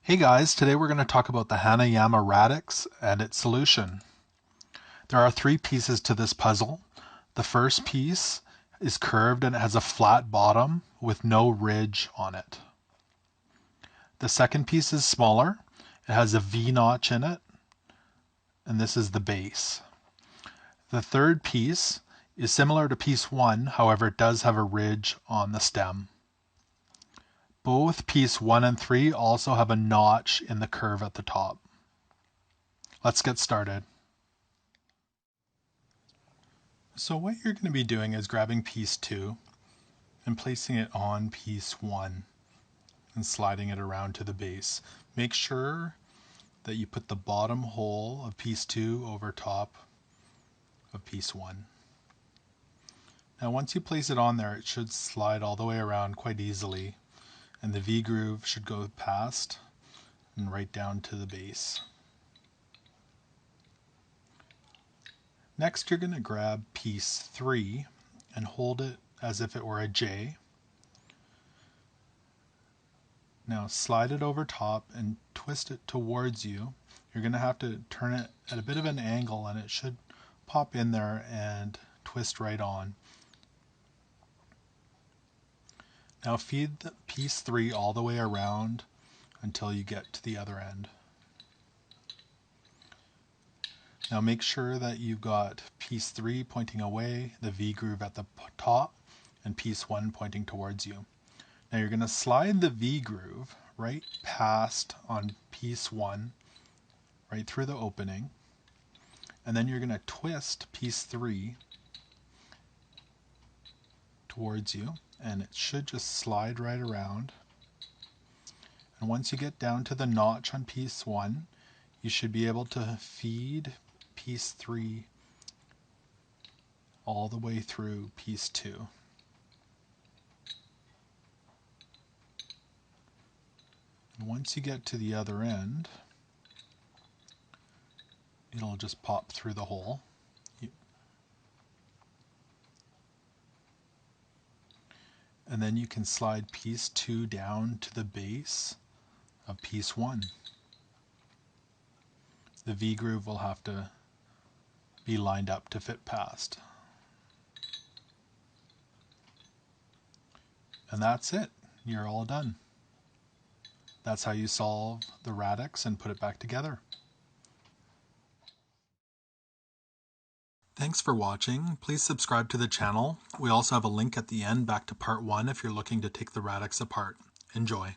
Hey guys, today we're going to talk about the Hanayama Radix and its solution. There are three pieces to this puzzle. The first piece is curved and it has a flat bottom with no ridge on it. The second piece is smaller. It has a V-notch in it, and this is the base. The third piece is similar to piece 1, however it does have a ridge on the stem. Both piece 1 and 3 also have a notch in the curve at the top. Let's get started. So what you're going to be doing is grabbing piece 2 and placing it on piece 1 and sliding it around to the base. Make sure that you put the bottom hole of piece 2 over top of piece 1. Now once you place it on there, it should slide all the way around quite easily, and the V-groove should go past and right down to the base. Next, you're going to grab piece 3 and hold it as if it were a J. Now slide it over top and twist it towards you. You're going to have to turn it at a bit of an angle and it should pop in there and twist right on. Now feed the piece 3 all the way around until you get to the other end. Now make sure that you've got piece 3 pointing away, the V-groove at the top, and piece 1 pointing towards you. Now you're going to slide the V-groove right past on piece 1, right through the opening, and then you're going to twist piece 3 towards you, and it should just slide right around. And once you get down to the notch on piece 1, you should be able to feed piece 3 all the way through piece 2. And once you get to the other end, it'll just pop through the hole. And then you can slide piece 2 down to the base of piece 1. The V-groove will have to be lined up to fit past. And that's it. You're all done. That's how you solve the radix and put it back together. Thanks for watching. Please subscribe to the channel. We also have a link at the end back to part 1 if you're looking to take the radix apart. Enjoy.